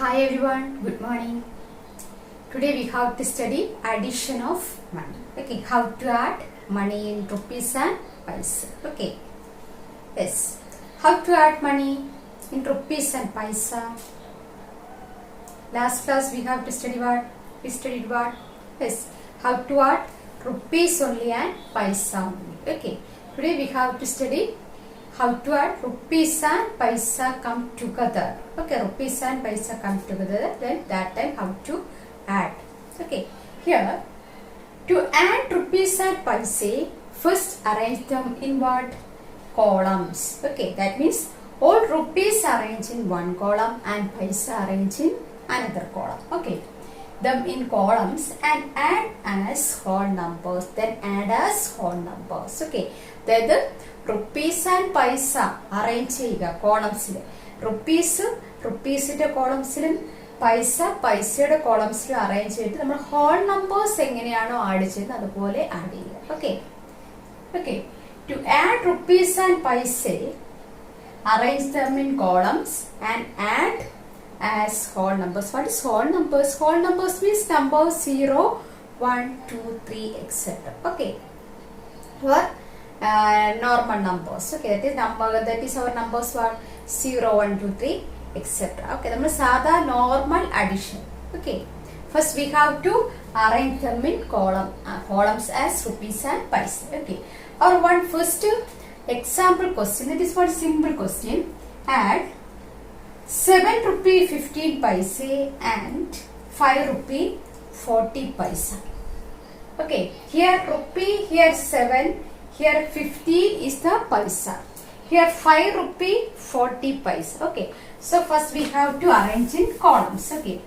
Hi everyone, good morning. Today we have to study addition of money. Okay, how to add money in rupees and paisa. Okay, yes. How to add money in rupees and paisa. Last class we have to study what? We studied what? Yes, how to add rupees only and paisa only. Okay, today we have to study how to add rupees and paisa come together. Okay, rupees and paisa come together, then that time how to add. Okay, here to add rupees and paisa, first arrange them in what? Columns. Okay, that means all rupees arranged in one column and paisa arranged in another column. Okay, them in columns and add as whole numbers, then add as whole numbers. Okay, അതായത് rupees and പൈസ arrange ചെയ്യുക കോളംസിൽ. റുപ്പീസിന്റെ കോളംസിലും പൈസയുടെ കോളംസിലും arrange ചെയ്തിട്ട് നമ്മൾ whole numbers എങ്ങനെയാണോ add ചെയ്യുന്നത് അതുപോലെ add ചെയ്യുക. Okay okay to add rupees and paisa arrange them in columns and add as whole numbers. What is whole numbers? Whole numbers means numbers 0, 1, 2, 3, etc. Okay, or normal numbers. Okay, that is our numbers what? 0, 1, 2, 3, etc. Okay, that is sada normal addition. Okay, first we have to arrange them in columns as rupees and paisa. Okay, our one first example question, that is what simple question. Add 7 rupee 15 paise and 5 rupee 40 paisa. Okay, here rupee, here 7, here 15 is the paisa, here 5 rupee 40 paisa. Okay, so first we have to arrange in columns. Okay,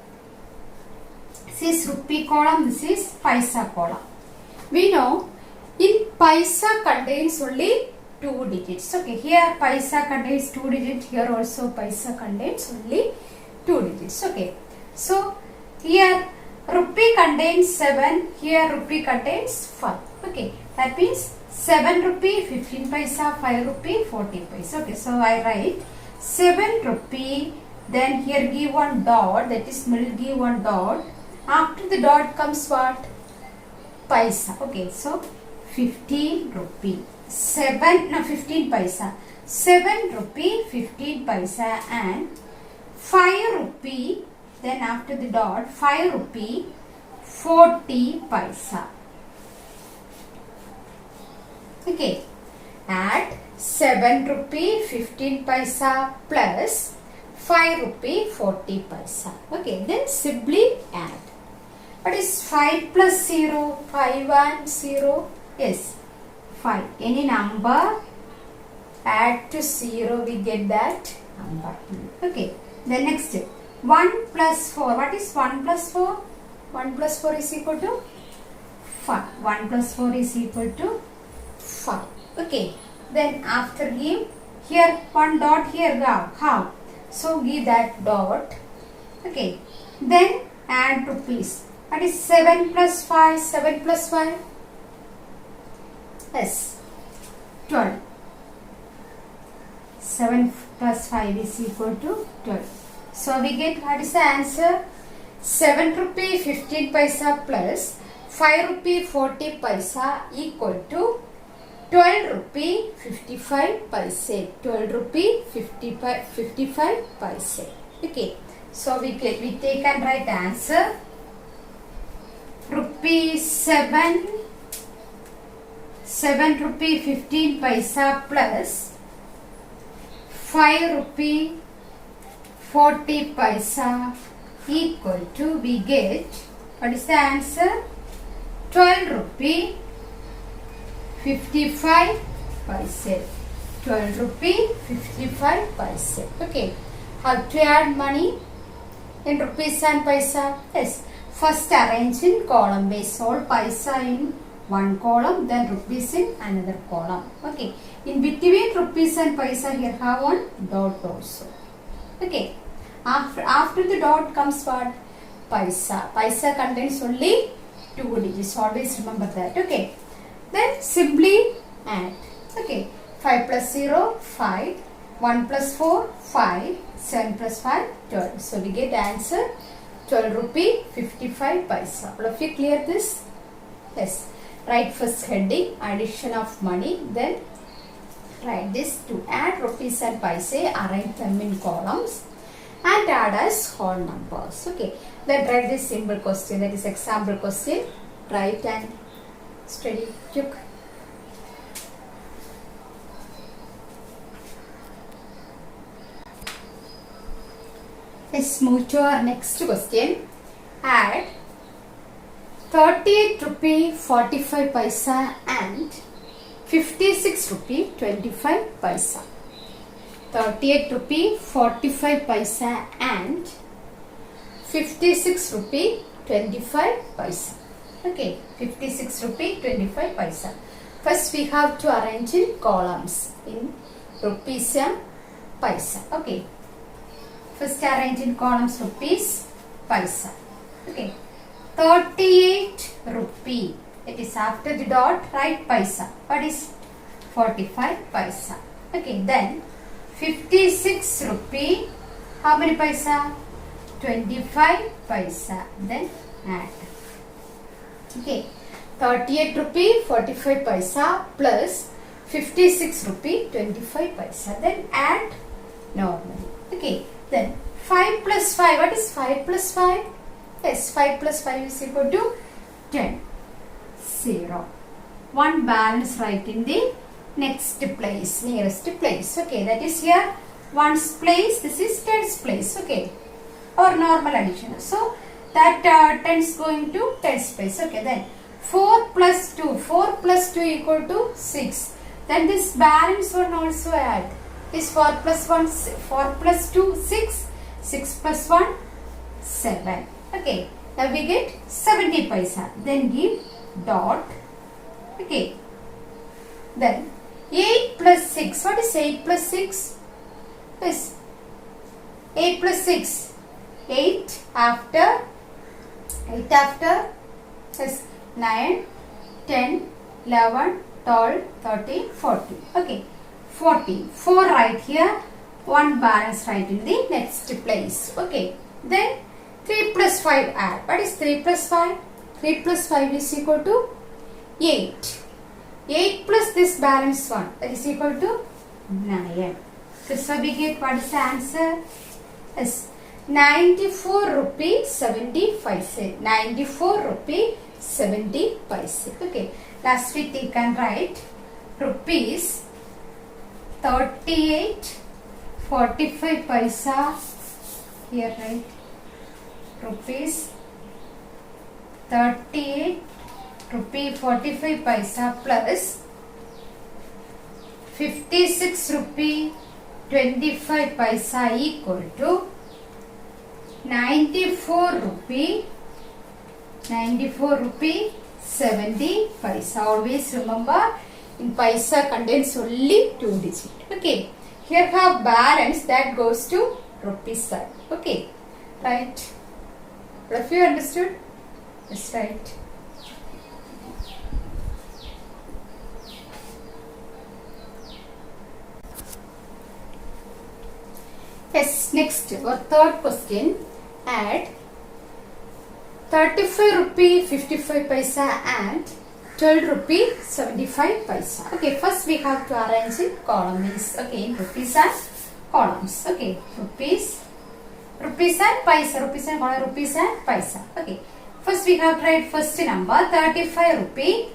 this is rupee column, this is paisa column. We know in paisa contains only 2 digits. Okay, here paisa contains 2 digits, here also paisa contains only 2 digits. Okay, so here rupee contains 7, here rupee contains 5. Okay, that means 7 rupee 15 paisa, 5 rupee 40 paisa. Okay, so I write 7 rupee, then here give one dot, that is middle give one dot, after the dot comes what? Paisa. Okay, so 15 rupee 15 paisa, 7 rupee 15 paisa and 5 rupee, then after the dot 5 rupee 40 paisa. Okay, add 7 rupee 15 paisa plus 5 rupee 40 paisa. Okay, then simply add. What is 5 plus 0? 5 and 0. Yes, 5. Any number add to 0, we get that number. Okay, the next 1 plus 4. What is 1 plus 4? 1 plus 4 is equal to 5. 1 plus 4 is equal to 5. Okay, then after give here one dot, here how? So give that dot. Okay, then add rupees. That is 7 plus 5. 7 plus 5. Yes, 12. 7 plus 5 is equal to 12. So we get what is the answer? 7 rupee 15 paisa plus 5 rupee 40 paisa equal to 12 rupee 55 paise. 12 rupee 55 paise. Okay, so we take and write answer. Rupee 7 rupee 15 paisa plus 5 rupee 40 paisa equal to, we get, what is the answer? 12 rupee 55 paise. 12 rupee 55 paise. Okay, how to add money in rupees and paisa? Yes, first arrange in column base, all paisa in one column, then rupees in another column. Okay, in between rupees and paisa here have one dot also. Okay, after the dot comes what? Paisa. Paisa contains only 2 digits, always remember that. Okay, then simply add. Okay, 5 plus 0 5, 1 plus 4, 5. 7 plus 5, 12. So we get answer 12 rupee 55 paisa. All of you clear this? Yes. Write first heading, addition of money. Then write this: to add rupees and paise, arrange them in columns and add as whole numbers. Okay. Then write this simple question, that is example question. Write and study quick. Let's move to our next question. Add 38 rupee 45 paisa and 56 rupee 25 paisa. 38 rupee 45 paisa and 56 rupee 25 paisa. Okay, 56 rupee 25 paisa. First we have to arrange in columns in rupees and paisa. Okay. First arrange in columns rupees, paisa. Okay. 38 rupee. It is after the dot, write paisa. What is 45 paisa? Okay. Then 56 rupee. How many paisa? 25 paisa. Then add. Okay. 38 rupee 45 paisa plus 56 rupee 25 paisa. Then add normally. Okay. Then 5 plus 5. What is 5 plus 5? Yes, 5 plus 5 is equal to 10. 0. One balance right in the next place, nearest place. Okay, that is here ones place. This is tens place. Okay, or normal addition. So that tens going to tens place. Okay, then 4 plus 2. 4 plus 2 equal to 6. Then this balance one also add. Is 4 plus 1, 4 plus 2, 6, 6 plus 1, 7. Okay, now we get 70 paisa. Then give dot. Okay, then 8 plus 6. What is 8 plus 6? Yes, 8 plus 6. 8 after, yes, 9, 10, 11, 12, 13, 14. Okay. 40. 4 right here. 1 balance right in the next place. Okay. Then 3 plus 5 add. What is 3 plus 5? 3 plus 5 is equal to 8. 8 plus this balance 1. That is equal to 9. So we get what is the answer? Yes. 94 rupee 70 paise. 94 rupee 70 paise. Okay. Last we take and write rupees 38 45 paisa. Here write rupees 38 rupee 45 paisa plus 56 rupee 25 paisa equal to 94 rupee 70 paisa. Always remember, in paisa contains only 2 digits. Okay. Here have balance that goes to rupee side. Okay. Right. Have you understood? Yes, right. Yes, next or third question. Add 35 rupee 55 paisa and 12 rupee 75 paisa. Okay, first we have to arrange in columns. Okay, in rupees and columns. Okay, rupees and paisa. Rupees and column, rupees and paisa. Okay, first we have to write first number 35 rupee.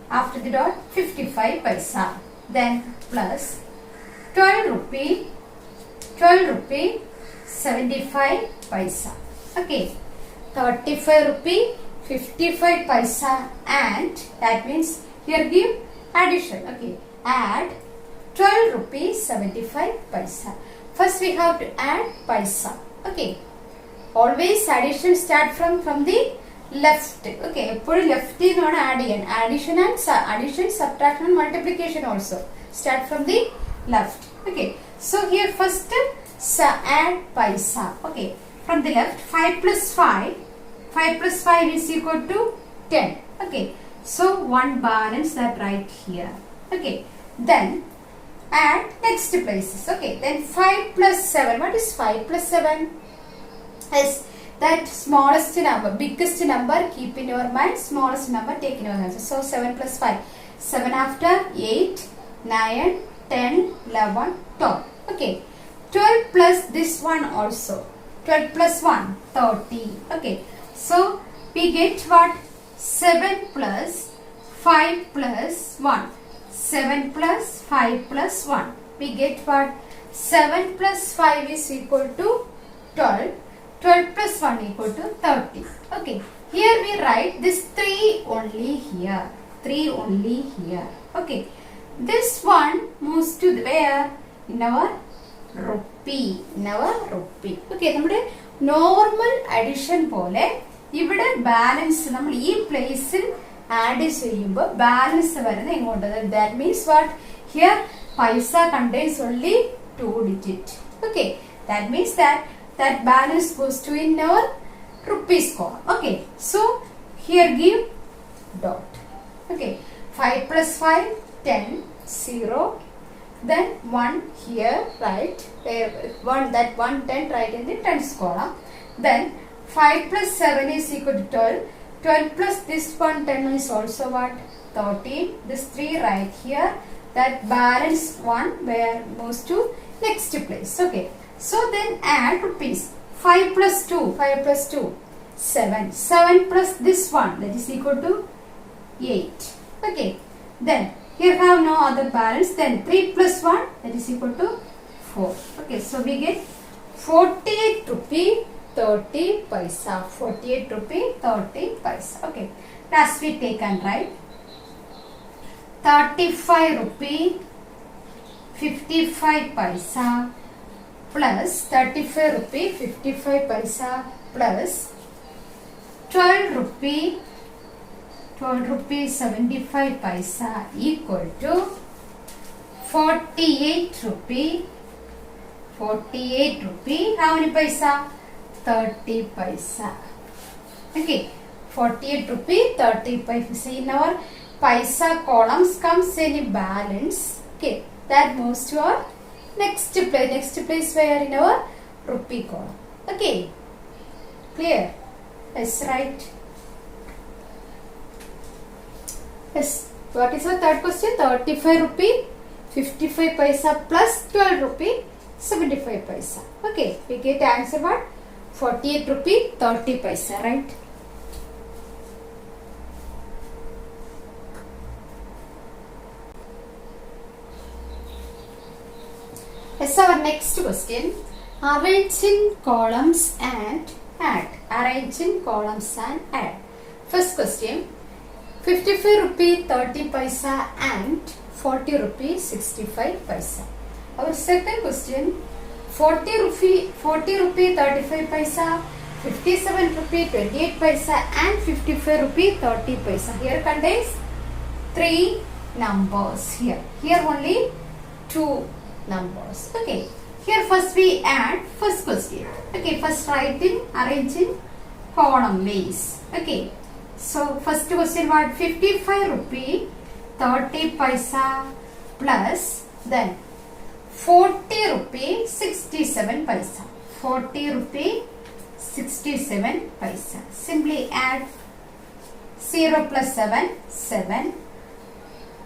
After the dot 55 paisa. Then plus 12 rupee 75 paisa. Okay, 35 rupee 55 paisa and that means here give addition. Okay, add 12 rupees 75 paisa. First we have to add paisa. Okay, always addition start from the left. Okay, eppozhum left is not adding. Addition and addition, subtraction and multiplication also start from the left. Okay, so here first add paisa. Okay, from the left 5 plus 5 is equal to 10. Okay, so one balance that right here. Okay, then add next places. Okay, then 5 plus 7. What is 5 plus 7? Is that smallest number, biggest number keep in your mind, smallest number take in your hands. So 7 plus 5. 7 after 8, 9, 10, 11, 12. Okay, 12 plus this one also. 12 plus 1, 30. Okay, so we get what? 7 plus 5 plus 1. 7 plus 5 plus 1. We get what? 7 plus 5 is equal to 12. 12 plus 1 equal to 30. Okay, here we write this 3 only here. 3 only here. Okay, this one moves to where? In our rupee. In our rupee. Okay, നമ്മുടെ normal addition പോലെ ഇവിടെ balance നമ്മൾ ഈ പ്ലേസിൽ add ചെയ്യുമ്പോൾ balance വരുന്നത് എങ്ങോട്ട്? That means what? Here പൈസ contains only 2 digit. Okay, that means that balance goes to in our rupees column. Okay, so here give dot. Okay, 5 plus 5, 10, 0. Then 1 here, right? 1, that 1, 10, right in the tens column. Then 5 plus 7 is equal to 12. 12 plus this one, 10 is also what? 13. This 3 right here. That balance 1 where moves to next place. Okay, so then add rupees. 5 plus 2, 5 plus 2, 7. 7 plus this one, that is equal to 8. Okay, then here have no other balance. Then 3 plus 1, that is equal to 4. Okay, so we get 48 rupee 30 paisa. 48 rupee 30 paisa. Okay, last we take and write 35 rupee 55 paisa plus 35 rupee 55 paisa plus 12 rupee 75 paisa equal to 48 rupee how many paisa? 30 paisa. Okay, 48 rupee 30 paisa. See, in our paisa columns comes any balance. Okay, that moves to our next place where? In our rupee column. Okay, clear? Yes, right. Yes, what is our third question? 35 rupee 55 paisa plus 12 rupee 75 paisa. Okay, we get answer what? 48 rupee 30 paisa, right? Yes, our next question. Arrange in columns and add. Arrange in columns and add. First question. 55 rupee 30 paisa and 40 rupee 65 paisa. Our second question. 40 rupee 35 paisa, 57 rupee 28 paisa and 55 rupee 30 paisa. Here contains 3 numbers here. Here only 2 numbers. Okay, here first we add first question. Okay, first write in arranging column ways. Okay, so first question what? 55 rupee 30 paisa plus then 40 rupee 67 paisa. 40 rupee 67 paisa. Simply add 0 plus 7, 7.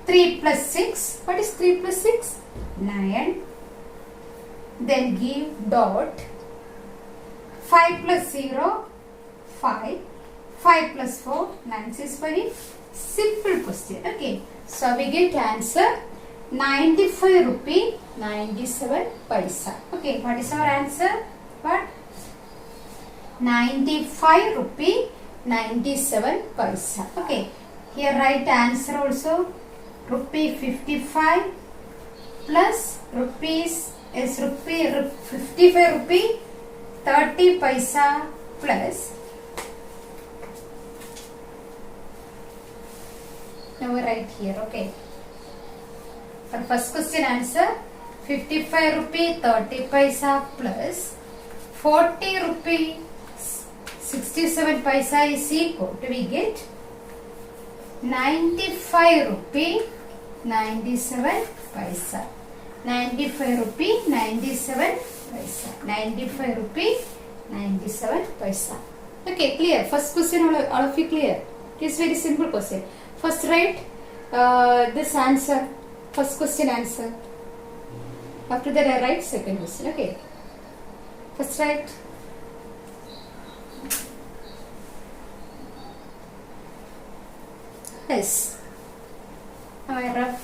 3 plus 6. What is 3 plus 6? 9. Then give dot. 5 plus 0, 5. 5 plus 4, 9. This is very simple question. Okay, so we get answer 95 rupee 97 paisa. Okay, what is our answer? What? 95 rupee 97 paisa. Okay, here write answer also. Rupee 55 plus rupees is rupee 55 rupee 30 paisa plus. Now we write here. Okay. For first question answer 55 rupee 30 paisa plus 40 rupee 67 paisa is equal to, we get 95 rupee 97 paisa. 95 rupee 97 paisa. 95 rupee 97 paisa. Okay, clear. First question, all of you clear? It is very simple question. First write this answer. First question answer. After that I write second question. Okay. First write. Yes. Am I rough?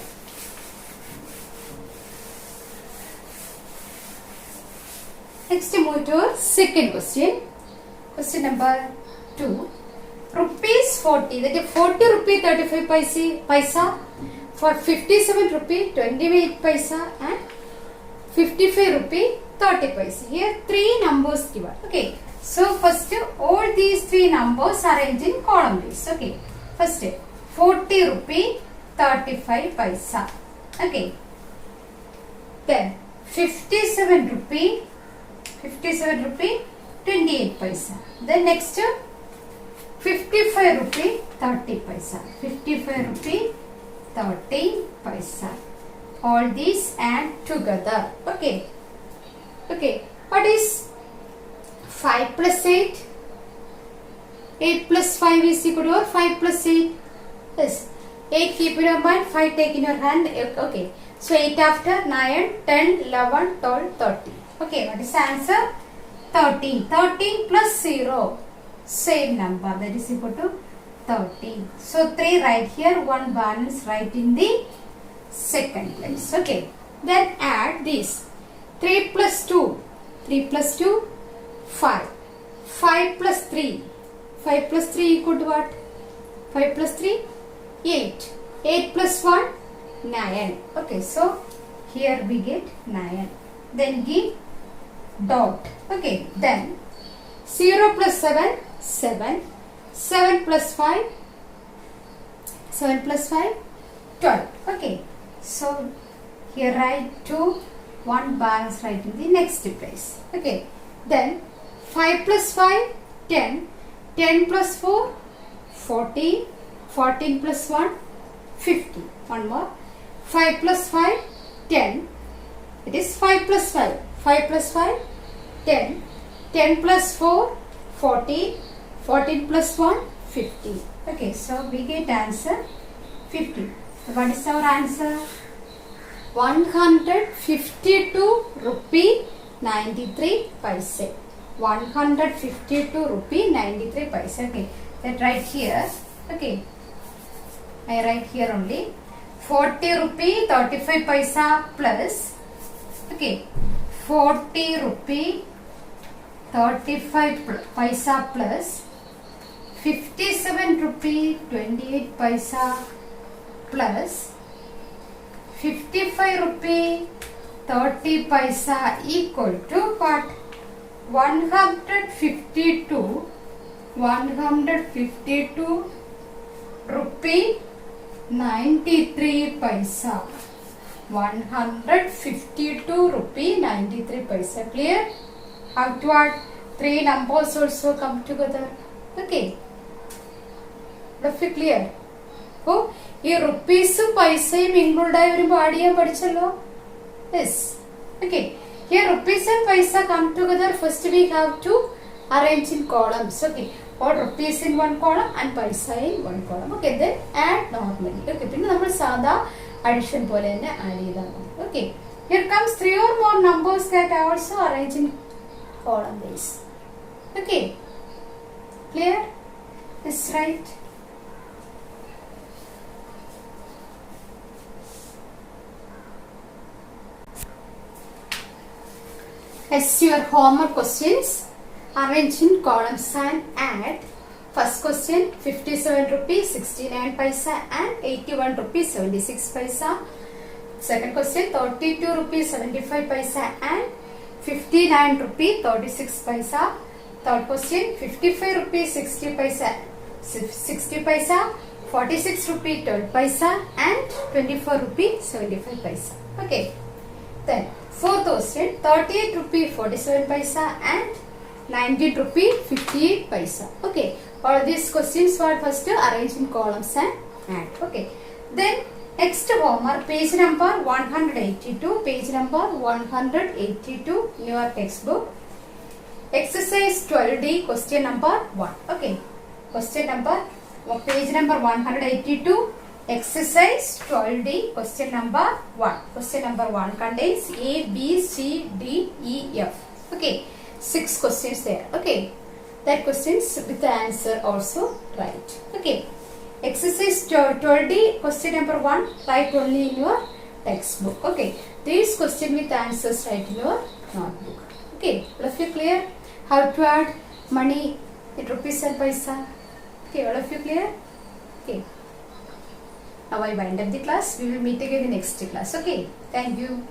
Next move to our second question. Question number 2. Rupees 40. That is 40 rupee 35 paisa for 57 rupee 28 paisa and 55 rupee 30 paisa. Here 3 numbers given. Okay. So first all these 3 numbers arranged in column base. Okay. First 40 rupee 35 paisa. Okay. Then 57 rupee 28 paisa. Then next 55 rupee 30 paisa. 55 rupee 30 paisa. All these and together. Okay. Okay. What is 5 plus 8? 8 plus 5 is equal to 5 plus 8. Yes. 8 keep in your mind, 5 take in your hand. Okay. So 8 after 9, 10, 11, 12, 13. Okay. What is the answer? 13. 13 plus 0. Same number. That is equal to 13. So 3 right here. 1 balance right in the second place. Okay. Then add this. 3 plus 2. 3 plus 2. 5. 5 plus 3. 5 plus 3 equal to what? 5 plus 3. 8. 8 plus 1. 9. Okay. So here we get 9. Then give dot. Okay. Then 0 plus 7. 7. 7 plus 5. 7 plus 5. 12. Okay. So here write 2. 1 balance right in the next place. Okay. Then 5 plus 5. 10. 10 plus 4. 14. 14 plus 1. 50. One more. 5 plus 5. 10. It is 5 plus 5. 5 plus 5. 10. 10 plus 4. 14. 14 plus 1. 50. Okay. So we get answer 50. What is our answer? 152 rupee 93 paise. 152 rupee 93 paise. Okay. That right here. Okay. I write here only. 40 rupee 35 paisa plus. Okay. 40 rupee 35 paisa plus 57 rupee 28 paisa plus 55 rupee 30 paisa equal to what? 152 rupee 93 paisa. 152 rupee 93 paisa. Clear? How to add 3 numbers also come together. Okay. Clear? Oh, ഈ റുപ്പീസും പൈസയും include ആയി വരുമ്പോൾ add ചെയ്യാൻ പഠിച്ചല്ലോ. Yes. Okay. Here rupees and paisa come together. First we have to arrange in columns. Okay. Or rupees in one column and paisa in one column. Okay. Then add normally. Okay. പിന്നെ നമ്മൾ സാധാ addition പോലെ തന്നെ add ചെയ്താൽ മതി. Okay. Here comes 3 or more numbers that are also arranged in column base. Okay. Clear? Yes, right. As your homework questions, arrange in columns and add. First question 57 rupees 69 paisa and 81 rupees 76 paisa. Second question 32 rupees 75 paisa and 59 rupees 36 paisa. Third question 55 rupees 60 paisa 46 rupees 12 paisa and 24 rupees 75 paisa. Okay. Then fourth question 38 rupee 47 paisa and 19 rupee 58 paisa. Okay. All these questions were first arranged in columns and add. Okay. Then Next homework, page number 182, page number 182 in your textbook. Exercise 12D, question number 1. Okay, question number, page number 182, exercise 12D, question number 1. Question number 1 contains A, B, C, D, E, F. Okay, 6 questions there. Okay, that questions with the answer also right. Okay. Exercise 12D, question number 1, write only in your textbook. Okay, this question with answers write in your notebook. Okay, all of you clear how to add money in rupees and paisa? Okay, all of you clear? Okay, now I wind up the class. We will meet again in the next class. Okay, thank you.